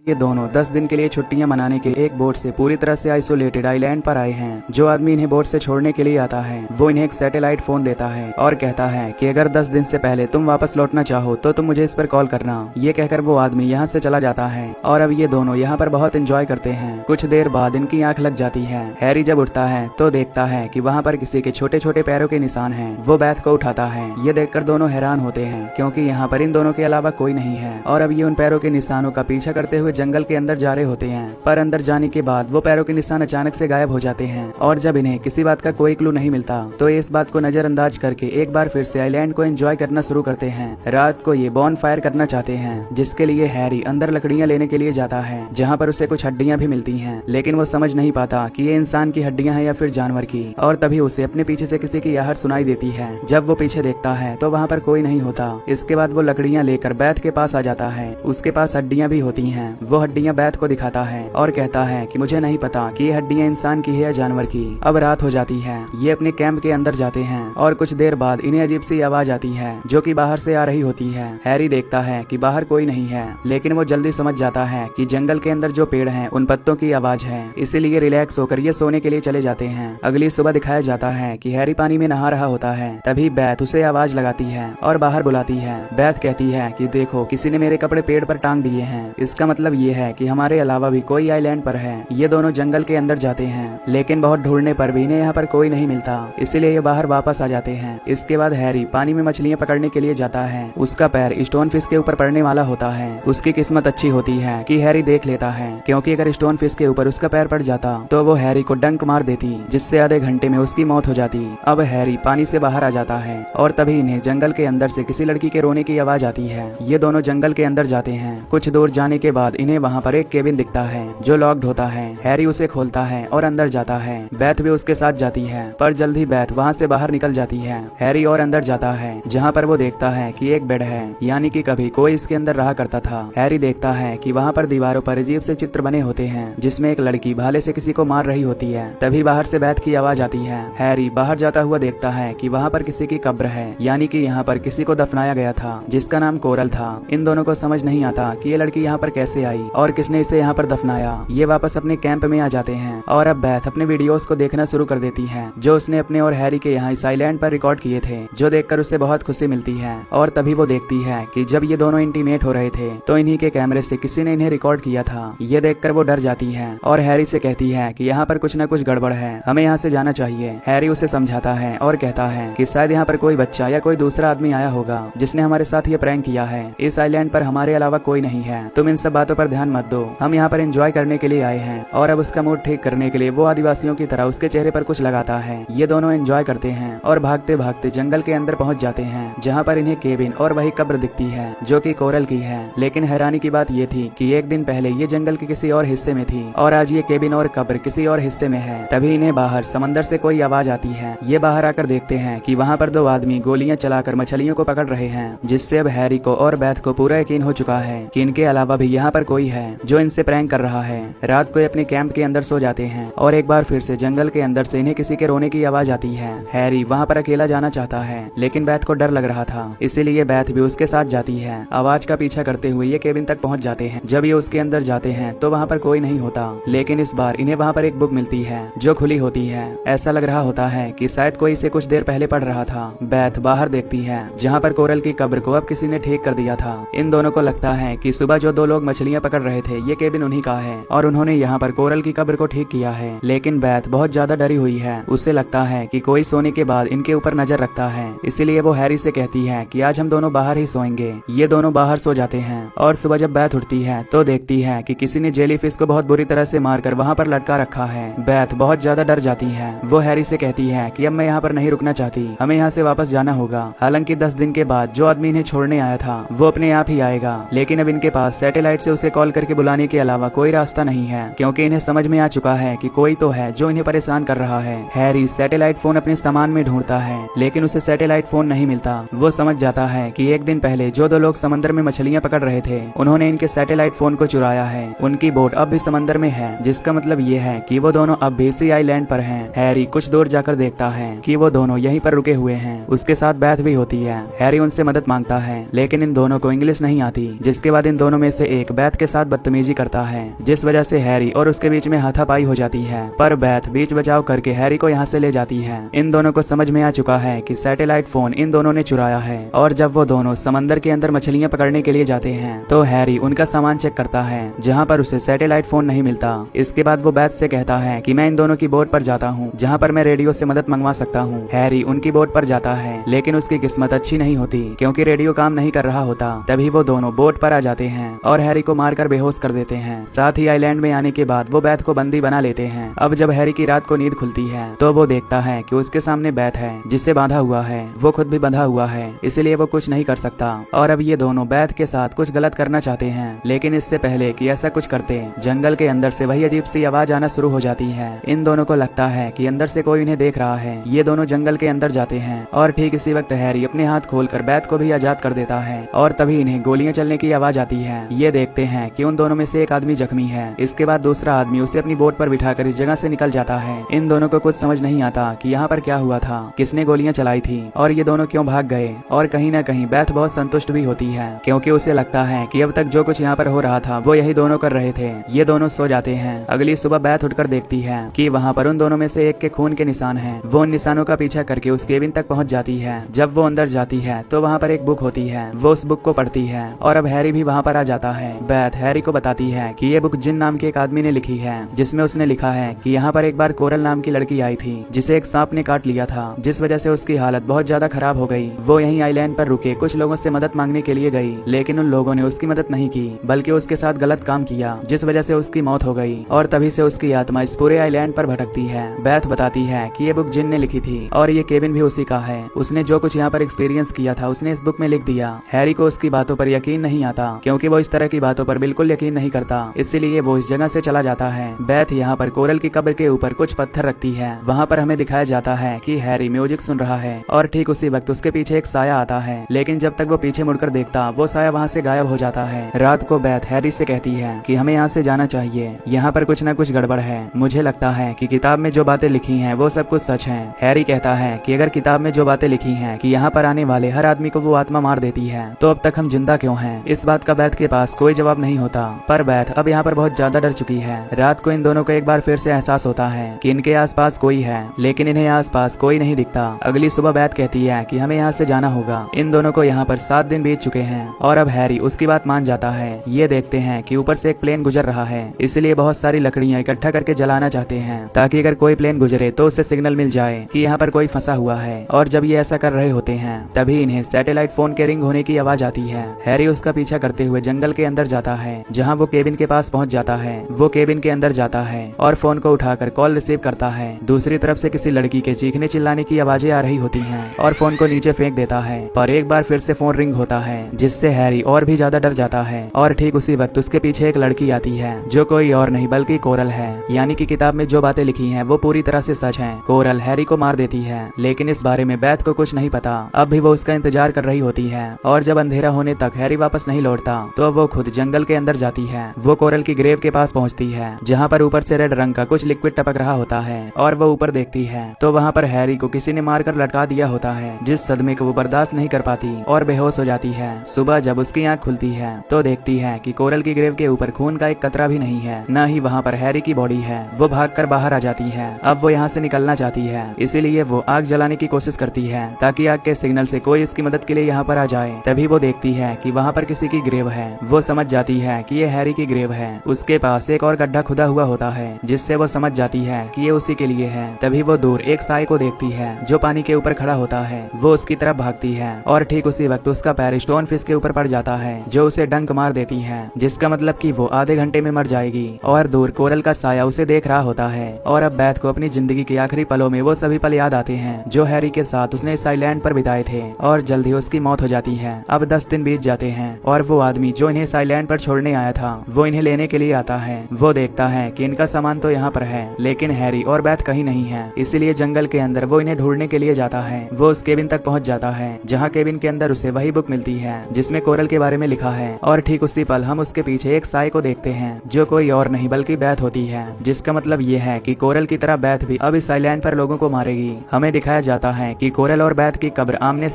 ये दोनों 10 दिन के लिए छुट्टियां मनाने के लिए एक बोट से पूरी तरह से आइसोलेटेड आइलैंड पर आए हैं। जो आदमी इन्हें बोट से छोड़ने के लिए आता है वो इन्हें एक सैटेलाइट फोन देता है और कहता है कि अगर 10 दिन से पहले तुम वापस लौटना चाहो तो तुम मुझे इस पर कॉल करना। ये कहकर वो आदमी यहाँ से चला जाता है और अब ये दोनों यहाँ पर बहुत एंजॉय करते हैं। कुछ देर बाद इनकी आंख लग जाती है। हैरी जब उठता है तो देखता है कि वहाँ पर किसी के छोटे छोटे पैरों के निशान हैं। वो बैथ को उठाता है। ये देखकर दोनों हैरान होते हैं क्योंकि यहाँ पर इन दोनों के अलावा कोई नहीं है और अब ये उन पैरों के निशानों का पीछा करते हुए जंगल के अंदर जा रहे होते हैं। पर अंदर जाने के बाद वो पैरों के निशान अचानक से गायब हो जाते हैं और जब इन्हें किसी बात का कोई क्लू नहीं मिलता तो इस बात को नजरअंदाज करके एक बार फिर से आइलैंड को एंजॉय करना शुरू करते हैं। रात को ये बॉन फायर करना चाहते हैं जिसके लिए हैरी अंदर लकड़ियां लेने के लिए जाता है जहाँ पर उसे कुछ हड्डियां भी मिलती हैं, लेकिन वो समझ नहीं पाता कि ये इंसान की हड्डियां हैं या फिर जानवर की। और तभी उसे अपने पीछे से किसी की आहट सुनाई देती है। जब वो पीछे देखता है तो वहाँ पर कोई नहीं होता। इसके बाद वो लकड़ियां लेकर बैथ के पास आ जाता है। उसके पास हड्डियां भी होती हैं। वो हड्डियां बैथ को दिखाता है और कहता है कि मुझे नहीं पता कि ये हड्डियां इंसान की है या जानवर की। अब रात हो जाती है। ये अपने कैंप के अंदर जाते हैं और कुछ देर बाद इन्हें अजीब सी आवाज आती है जो कि बाहर से आ रही होती है। हैरी देखता है कि बाहर कोई नहीं है, लेकिन वो जल्दी समझ जाता है कि जंगल के अंदर जो पेड़ हैं उन पत्तों की आवाज है। इसीलिए रिलैक्स होकर ये सोने के लिए चले जाते हैं। अगली सुबह दिखाया जाता है कि हैरी पानी में नहा रहा होता है। तभी बैथ उसे आवाज लगाती है और बाहर बुलाती है। बैथ कहती है कि देखो, किसी ने मेरे कपड़े पेड़ पर टांग दिए हैं। इसका मतलब ये है कि हमारे अलावा भी कोई आइलैंड पर है। ये दोनों जंगल के अंदर जाते हैं, लेकिन बहुत ढूंढने पर भी इन्हें यहाँ पर कोई नहीं मिलता, इसीलिए ये बाहर वापस आ जाते हैं। इसके बाद हैरी पानी में मछलियां पकड़ने के लिए जाता है। उसका पैर स्टोन फिश के ऊपर पड़ने वाला होता है। उसकी किस्मत अच्छी होती है कि हैरी देख लेता है, क्योंकि अगर स्टोन फिश के ऊपर उसका पैर पड़ जाता तो वो हैरी को डंक मार देती, जिससे आधे घंटे में उसकी मौत हो जाती। अब हैरी पानी से बाहर आ जाता है और तभी इन्हें जंगल के अंदर से किसी लड़की के रोने की आवाज आती है। ये दोनों जंगल के अंदर जाते हैं। कुछ दूर जाने के बाद इन्हें वहाँ पर एक केबिन दिखता है जो लॉक्ड होता है। हैरी उसे खोलता है और अंदर जाता है। बैथ भी उसके साथ जाती है, पर जल्द ही बैथ वहाँ से बाहर निकल जाती है। हैरी और अंदर जाता है जहाँ पर वो देखता है कि एक बेड है, यानी कि कभी कोई इसके अंदर रहा करता था। हैरी देखता है कि वहाँ पर दीवारों पर अजीब से चित्र बने होते हैं जिसमें एक लड़की भाले से किसी को मार रही होती है। तभी बाहर से बैथ की आवाज आती है। हैरी बाहर जाता हुआ देखता है कि वहाँ पर किसी की कब्र है, यानी कि यहाँ पर किसी को दफनाया गया था जिसका नाम कोरल था। इन दोनों को समझ नहीं आता कि ये लड़की यहाँ पर कैसे आई और किसने इसे यहाँ पर दफनाया। ये वापस अपने कैंप में आ जाते हैं और अब बैथ अपने वीडियोस को देखना शुरू कर देती है जो उसने अपने और हैरी के यहाँ इस आइलैंड पर रिकॉर्ड किए थे, जो देखकर उसे बहुत खुशी मिलती है। और तभी वो देखती है कि जब ये दोनों इंटीमेट हो रहे थे तो इन्हीं के कैमरे से किसी ने इन्हें रिकॉर्ड किया था। ये देखकर वो डर जाती है और हैरी से कहती है कि यहाँ पर कुछ न कुछ गड़बड़ है, हमें यहाँ से जाना चाहिए। हैरी उसे समझाता है और कहता है कि शायद यहाँ पर कोई बच्चा या कोई दूसरा आदमी आया होगा जिसने हमारे साथ ये प्रैंक किया है। इस आइलैंड पर हमारे अलावा कोई नहीं है, तुम इन सब बातों पर ध्यान मत दो, हम यहाँ पर एंजॉय करने के लिए आए हैं। और अब उसका मूड ठीक करने के लिए वो आदिवासियों की तरह उसके चेहरे पर कुछ लगाता है। ये दोनों एंजॉय करते हैं और भागते भागते जंगल के अंदर पहुंच जाते हैं जहाँ पर इन्हें केबिन और वही कब्र दिखती है जो कि कोरल की है। लेकिन हैरानी की बात ये थी कि एक दिन पहले ये जंगल के किसी और हिस्से में थी और आज ये केबिन और कब्र किसी और हिस्से में है। तभी इन्हें बाहर समंदर से कोई आवाज आती है। ये बाहर आकर देखते हैं कि वहाँ पर दो आदमी गोलियां चलाकर मछलियों को पकड़ रहे हैं, जिससे अब हैरी को और बैथ को पूरा यकीन हो चुका है कि इनके अलावा भी यहाँ पर कोई है जो इनसे प्रैंक कर रहा है। रात को अपने कैंप के अंदर सो जाते हैं और एक बार फिर से जंगल के अंदर से इन्हें किसी के रोने की आवाज आती है। हैरी वहाँ पर अकेला जाना चाहता है, लेकिन बैथ को डर लग रहा था, इसीलिए बैथ भी उसके साथ जाती है। आवाज का पीछा करते हुए ये केबिन तक पहुँच जाते हैं। जब ये उसके अंदर जाते हैं तो वहाँ पर कोई नहीं होता, लेकिन इस बार इन्हें वहाँ पर एक बुक मिलती है जो खुली होती है। ऐसा लग रहा होता है कि शायद कोई इसे कुछ देर पहले पढ़ रहा था। बैथ बाहर देखती है जहाँ पर कोरल की कब्र को अब किसी ने ठीक कर दिया था। इन दोनों को लगता है कि सुबह जो दो लोग मछलियां पकड़ रहे थे ये केबिन उन्हीं का है और उन्होंने यहाँ पर कोरल की कब्र को ठीक किया है। लेकिन बैथ बहुत ज्यादा डरी हुई है। उसे लगता है कि कोई सोने के बाद इनके ऊपर नजर रखता है, इसीलिए वो हैरी से कहती है कि आज हम दोनों बाहर ही सोएंगे। ये दोनों बाहर सो जाते हैं और सुबह जब बैथ उठती है तो देखती है कि किसी ने जेलीफिश को बहुत बुरी तरह से मारकर वहाँ पर लटका रखा है। बैथ बहुत ज्यादा डर जाती है। वो हैरी से कहती है कि अब मैं यहाँ पर नहीं रुकना चाहती, हमें यहाँ से वापस जाना होगा। हालांकि 10 दिन के बाद जो आदमी इन्हें छोड़ने आया था वो अपने आप ही आएगा, लेकिन अब इनके पास सैटेलाइट से उसे कॉल करके बुलाने के अलावा कोई रास्ता नहीं है, क्योंकि इन्हें समझ में आ चुका है कि कोई तो है जो इन्हें परेशान कर रहा है। हैरी सैटेलाइट फोन अपने सामान में ढूंढता है, लेकिन उसे सैटेलाइट फोन नहीं मिलता। वो समझ जाता है कि एक दिन पहले जो दो लोग समंदर में मछलियां पकड़ रहे थे उन्होंने इनके सैटेलाइट फोन को चुराया है। उनकी बोट अब भी समंदर में है, जिसका मतलब ये है कि वो दोनों अब भी इसी आइलैंड पर हैं। हैरी कुछ दूर जाकर देखता है कि वो दोनों यहीं पर रुके हुए हैं। उसके साथ बैथ भी होती है। हैरी उनसे मदद मांगता है, लेकिन इन दोनों को इंग्लिश नहीं आती, जिसके बाद इन दोनों में से एक बैथ बैथ के साथ बदतमीजी करता है, जिस वजह से हैरी और उसके बीच में हाथापाई हो जाती है। पर बैथ बीच बचाव करके हैरी को यहाँ से ले जाती है। इन दोनों को समझ में आ चुका है कि सैटेलाइट फोन इन दोनों ने चुराया है, और जब वो दोनों समंदर के अंदर मछलियां पकड़ने के लिए जाते हैं तो हैरी उनका सामान चेक करता है, जहाँ पर उसे सैटेलाइट फोन नहीं मिलता। इसके बाद वो बैथ से कहता है कि मैं इन दोनों की बोट पर जाता हूँ, जहाँ पर मैं रेडियो से मदद मंगवा सकता हूँ। हैरी उनकी बोट पर जाता है, लेकिन उसकी किस्मत अच्छी नहीं होती, क्योंकि रेडियो काम नहीं कर रहा होता। तभी वो दोनों बोट पर आ जाते हैं और हैरी को मारकर बेहोश कर देते हैं। साथ ही आइलैंड में आने के बाद वो बैथ को बंदी बना लेते हैं। अब जब हैरी की रात को नींद खुलती है तो वो देखता है कि उसके सामने बैथ है, जिससे बांधा हुआ है। वो खुद भी बंधा हुआ है, इसलिए वो कुछ नहीं कर सकता। और अब ये दोनों बैथ के साथ कुछ गलत करना चाहते हैं, लेकिन इससे पहले कि ऐसा कुछ करते, जंगल के अंदर से वही अजीब सी आवाज आना शुरू हो जाती है। इन दोनों को लगता है कि अंदर से कोई इन्हें देख रहा है। ये दोनों जंगल के अंदर जाते हैं और ठीक इसी वक्त हैरी अपने हाथ खोलकर बैथ को भी आजाद कर देता है, और तभी इन्हें गोलियां चलने की आवाज आती है। ये देखते हैं कि उन दोनों में से एक आदमी जख्मी है। इसके बाद दूसरा आदमी उसे अपनी बोट पर बिठाकर इस जगह से निकल जाता है। इन दोनों को कुछ समझ नहीं आता कि यहाँ पर क्या हुआ था, किसने गोलियां चलाई थी और ये दोनों क्यों भाग गए। और कहीं न कहीं बैथ बहुत संतुष्ट भी होती है, क्योंकि उसे लगता है कि अब तक जो कुछ यहाँ पर हो रहा था वो यही दोनों कर रहे थे। ये दोनों सो जाते हैं। अगली सुबह बैथ उठकर देखती है कि वहाँ पर उन दोनों में से एक के खून के निशान हैं। वो उन निशानों का पीछा करके उस केबिन तक पहुँच जाती है। जब वो अंदर जाती है तो वहाँ पर एक बुक होती है। वो उस बुक को पढ़ती है और अब हैरी भी वहाँ पर आ जाता है। बैथ हैरी को बताती है कि ये बुक जिन नाम के एक आदमी ने लिखी है, जिसमें उसने लिखा है कि यहाँ पर एक बार कोरल नाम की लड़की आई थी, जिसे एक सांप ने काट लिया था, जिस वजह से उसकी हालत बहुत ज्यादा खराब हो गई। वो यहीं आइलैंड पर रुके कुछ लोगों से मदद मांगने के लिए गई, लेकिन उन लोगों ने उसकी मदद नहीं की, बल्कि उसके साथ गलत काम किया, जिस वजह से उसकी मौत हो गई। और तभी से उसकी आत्मा इस पूरे आइलैंड पर भटकती है। बैथ बताती है कि ये बुक जिन ने लिखी थी और ये केबिन भी उसी का है। उसने जो कुछ यहाँ पर एक्सपीरियंस किया था उसने इस बुक में लिख दिया। हैरी को उसकी बातों पर यकीन नहीं आता, क्योंकि वो इस तरह की बातों पर बिल्कुल यकीन नहीं करता, इसलिए वो इस जगह से चला जाता है। बैथ यहाँ पर कोरल की कब्र के ऊपर कुछ पत्थर रखती है। वहाँ पर हमें दिखाया जाता है कि हैरी म्यूजिक सुन रहा है, और ठीक उसी वक्त उसके पीछे एक साया आता है, लेकिन जब तक वो पीछे मुड़कर देखता वो साया वहाँ से गायब हो जाता है। रात को बैथ हैरी से कहती है कि हमें यहाँ से जाना चाहिए, यहाँ पर कुछ न कुछ गड़बड़ है। मुझे लगता है कि किताब में जो बातें लिखी हैं वो सब कुछ सच है। हैरी कहता है कि अगर किताब में जो बातें लिखी हैं कि यहाँ पर आने वाले हर आदमी को वो आत्मा मार देती है, तो अब तक हम जिंदा क्यों हैं? इस बात का बैथ के पास कोई जवाब नहीं होता। पर बैथ अब यहाँ पर बहुत ज्यादा डर चुकी है। रात को इन दोनों को एक बार फिर से एहसास होता है कि इनके आसपास कोई है, लेकिन इन्हें आसपास कोई नहीं दिखता। अगली सुबह बैथ कहती है कि हमें यहाँ से जाना होगा। इन दोनों को यहाँ पर 7 दिन बीत चुके हैं, और अब हैरी उसकी बात मान जाता है। ये देखते हैं कि ऊपर से एक प्लेन गुजर रहा है, इसलिए बहुत सारी लकड़ियाँ इकट्ठा करके जलाना चाहते हैं, ताकि अगर कोई प्लेन गुजरे तो उससे सिग्नल मिल जाए कि यहाँ पर कोई फंसा हुआ है। और जब ये ऐसा कर रहे होते हैं तभी इन्हें सैटेलाइट फोन के रिंग होने की आवाज आती है। हैरी उसका पीछा करते हुए जंगल के अंदर जाता है, जहाँ वो केबिन के पास पहुँच जाता है। वो केबिन के अंदर जाता है और फोन को उठाकर कॉल रिसीव करता है। दूसरी तरफ से किसी लड़की के चीखने चिल्लाने की आवाजें आ रही होती हैं, और फोन को नीचे फेंक देता है। पर एक बार फिर से फोन रिंग होता है, जिससे हैरी और भी ज्यादा डर जाता है। और ठीक उसी वक्त उसके पीछे एक लड़की आती है, जो कोई और नहीं बल्कि कोरल है। यानी कि किताब में जो बातें लिखी हैं वो पूरी तरह से सच हैं। कोरल हैरी को मार देती है, लेकिन इस बारे में बैथ को कुछ नहीं पता। अब भी वो उसका इंतजार कर रही होती है, और जब अंधेरा होने तक हैरी वापस नहीं लौटता तो वो खुद जंगल के अंदर जाती है। वो कोरल की ग्रेव के पास पहुंचती है, जहाँ पर ऊपर से रेड रंग का कुछ लिक्विड टपक रहा होता है, और वो ऊपर देखती है तो वहाँ पर हैरी को किसी ने मारकर लटका दिया होता है, जिस सदमे को वो बर्दाश्त नहीं कर पाती और बेहोश हो जाती है। सुबह जब उसकी आँख खुलती है तो देखती है कि कोरल की ग्रेव के ऊपर खून का एक कतरा भी नहीं है, न ही वहाँ पर हैरी की बॉडी है। वो भागकर बाहर आ जाती है। अब वो यहाँ से निकलना चाहती है, इसीलिए वो आग जलाने की कोशिश करती है, ताकि आग के सिग्नल से कोई इसकी मदद के लिए यहाँ पर आ जाए। तभी वो देखती है कि वहाँ पर किसी की ग्रेव है। वो समझ जाती है कि ये हैरी की ग्रेव है। उसके पास एक और गड्ढा खुदा हुआ होता है, जिससे वो समझ जाती है कि ये उसी के लिए है। तभी वो दूर एक साए को देखती है, जो पानी के ऊपर खड़ा होता है। वो उसकी तरफ भागती है, और ठीक उसी वक्त उसका पैर स्टोन फिश के ऊपर पड़ जाता है, जो उसे डंक मार देती है, जिसका मतलब कि वो आधे घंटे में मर जाएगी। और दूर कोरल का साया उसे देख रहा होता है। और अब बैथ को अपनी जिंदगी के आखिरी पलों में वो सभी पल याद आते हैं जो हैरी के साथ उसने इस आइलैंड पर बिताए थे, और जल्द ही उसकी मौत हो जाती है। अब 10 दिन बीत जाते हैं, और वो आदमी जो इन्हें इस आइलैंड पर छोड़ने आया था वो इन्हें लेने के लिए आता है। वो देखता है कि इनका सामान तो यहाँ पर है, लेकिन हैरी और बैथ कहीं नहीं है, इसलिए जंगल के अंदर वो इन्हें ढूंढने के लिए जाता है। वो उस केबिन तक पहुँच जाता है, जहाँ केबिन के अंदर उसे वही बुक मिलती है जिसमें कोरल के बारे में लिखा है। और ठीक उसी पल हम उसके पीछे एक साए को देखते हैं, जो कोई और नहीं बल्कि बैथ होती है, जिसका मतलब ये है कि कोरल की तरह बैथ भी अब इस आइलैंड पर लोगों को मारेगी। हमें दिखाया जाता है कि कोरल और बैथ की कब्र आमने